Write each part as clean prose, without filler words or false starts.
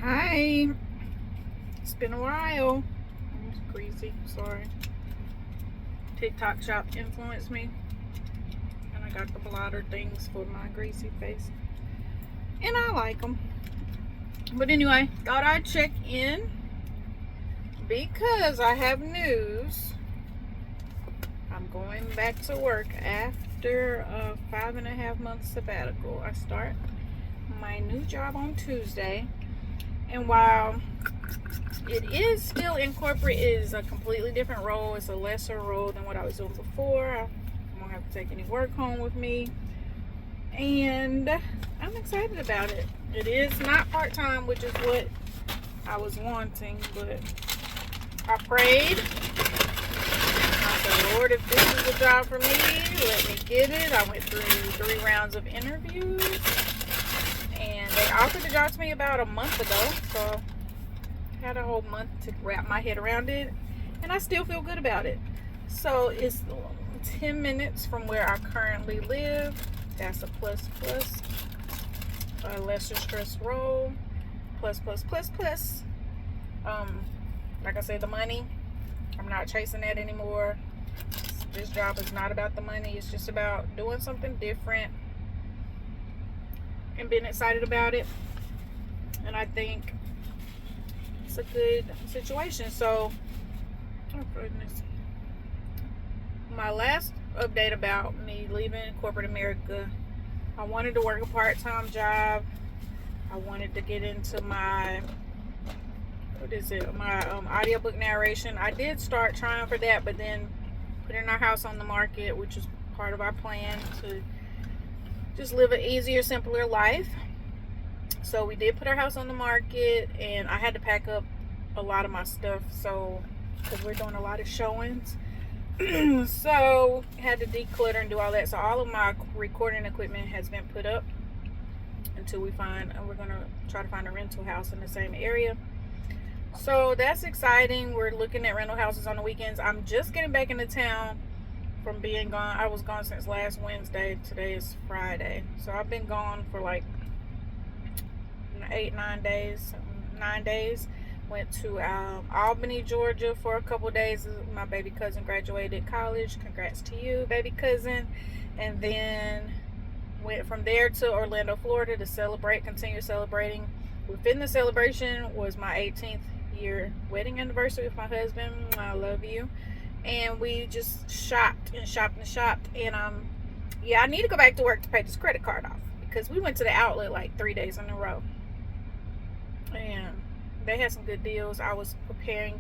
Hi, it's been a while. I'm greasy, sorry. TikTok shop influenced me, and I got the blotter things for my greasy face, and I like them. But anyway, thought I'd check in because I have news. I'm going back to work after a 5.5 month sabbatical. I start my new job on Tuesday, and while it is still in corporate, it is a completely different role. It's a lesser role than what I was doing before. I won't have to take any work home with me, and I'm excited about it. It is not part-time, which is what I was wanting, but I prayed. I said, Lord, if this is a job for me, let me get it. I went through 3 rounds of interviews, and they offered the job to me about a month ago, so I had a whole month to wrap my head around it, and I still feel good about it. So it's 10 minutes from where I currently live. That's a plus. A lesser stress role. Plus. Like I said, the money, I'm not chasing that anymore. This job is not about the money. It's just about doing something different and being excited about it. And I think it's a good situation. So, oh goodness. My last update about me leaving corporate America, I wanted to work a part-time job. I wanted to get into my audiobook narration. I did start trying for that, but then putting our house on the market, which is part of our plan to just live an easier, simpler life. So we did put our house on the market, and I had to pack up a lot of my stuff, so because we're doing a lot of showings. So had to declutter and do all that. So all of my recording equipment has been put up until we're gonna try to find a rental house in the same area. So that's exciting. We're looking at rental houses on the weekends. I'm just getting back into town from being gone. I was gone since last Wednesday. Today is Friday, so I've been gone for like 9 days. Went to Albany, Georgia for a couple days. My baby cousin graduated college. Congrats to you, baby cousin. And then went from there to Orlando, Florida to continue celebrating. Within the celebration was my 18th year wedding anniversary with my husband. I love you. And we just shopped. And I need to go back to work to pay this credit card off, because we went to the outlet like 3 days in a row. And they had some good deals. I was preparing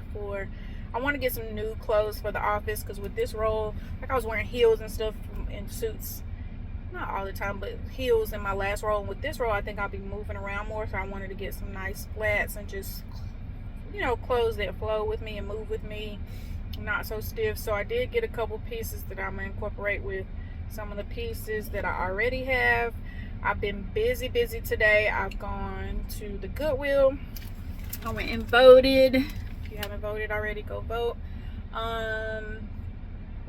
I want to get some new clothes for the office, because with this role, like I was wearing heels and stuff in suits, not all the time, but heels in my last role. And with this role, I think I'll be moving around more, so I wanted to get some nice flats and just, clothes that flow with me and move with me, not so stiff. So I did get a couple pieces that I'm going to incorporate with some of the pieces that I already have. I've been busy today. I've gone to the Goodwill. I went and voted. If you haven't voted already, go vote.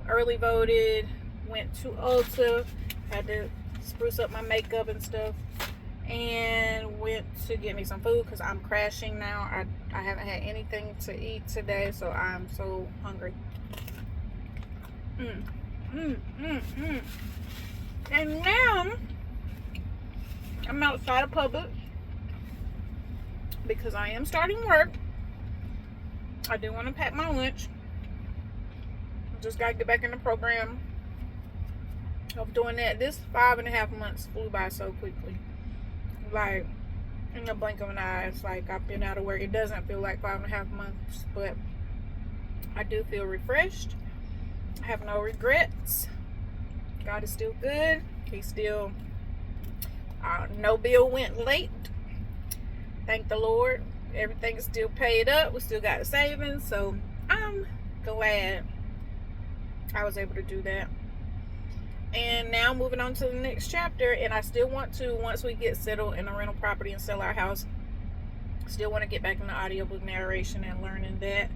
Early voted. Went to Ulta. Had to spruce up my makeup and stuff. And went to get me some food, because I'm crashing now. I haven't had anything to eat today, so I'm so hungry. And now I'm outside of Publix, because I am starting work. I do want to pack my lunch. Just got to get back in the program of doing that. This 5.5 months flew by so quickly. Like, in the blink of an eye, it's like I've been out of work. It doesn't feel like 5.5 months, but I do feel refreshed. I have no regrets. God is still good. He's still, no bill went late. Thank the Lord. Everything is still paid up. We still got the savings. So I'm glad I was able to do that. And now moving on to the next chapter. And I still want to, once we get settled in a rental property and sell our house, still want to get back into audiobook narration and learning that.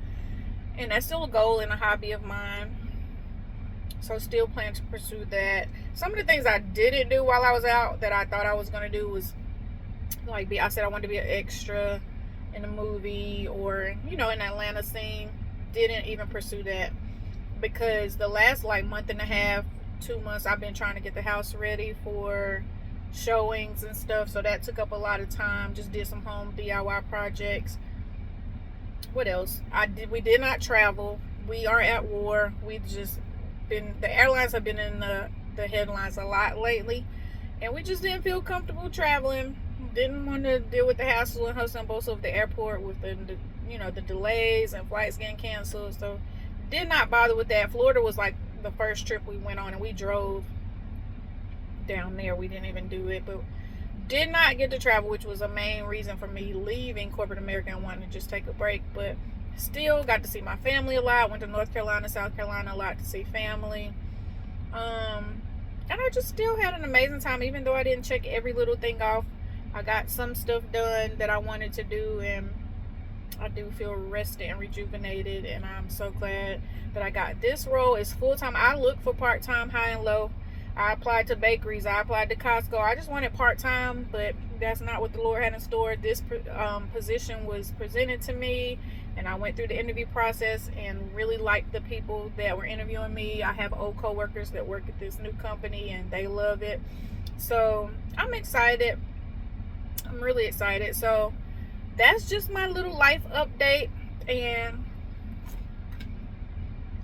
And that's still a goal and a hobby of mine. So still plan to pursue that. Some of the things I didn't do while I was out that I thought I was going to do was, like, I said I wanted to be an extra in a movie or, you know, an Atlanta scene. Didn't even pursue that because the last like month and a half, 2 months, I've been trying to get the house ready for showings and stuff. So that took up a lot of time. Just did some home DIY projects. What else? We did not travel. We are at war. The airlines have been in the headlines a lot lately, and we just didn't feel comfortable traveling. Didn't want to deal with the hassle and hustle and bustle of the airport with the delays and flights getting canceled. So did not bother with that. Florida was like the first trip we went on, and we drove down there. We didn't even do it, but did not get to travel, which was a main reason for me leaving corporate America and wanting to just take a break. But still got to see my family a lot. Went to North Carolina, South Carolina a lot to see family. And I just still had an amazing time, even though I didn't check every little thing off. I got some stuff done that I wanted to do, and I do feel rested and rejuvenated, and I'm so glad that I got this role. It's full-time. I look for part-time, high and low. I applied to bakeries. I applied to Costco. I just wanted part-time, but that's not what the Lord had in store. This position was presented to me, and I went through the interview process and really liked the people that were interviewing me. I have old co-workers that work at this new company, and they love it. So I'm excited. I'm really excited. So that's just my little life update, and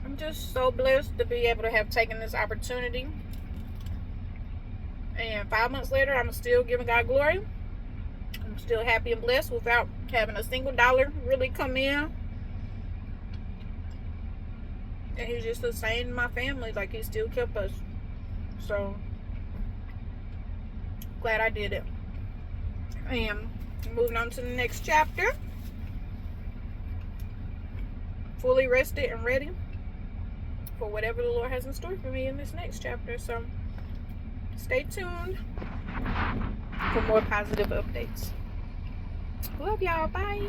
I'm just so blessed to be able to have taken this opportunity. And 5 months later, I'm still giving God glory. I'm still happy and blessed without having a single dollar really come in. And He's just sustained my family, like He still kept us. So glad I did it. And moving on to the next chapter. Fully rested and ready for whatever the Lord has in store for me in this next chapter. So stay tuned for more positive updates. Love y'all. Bye.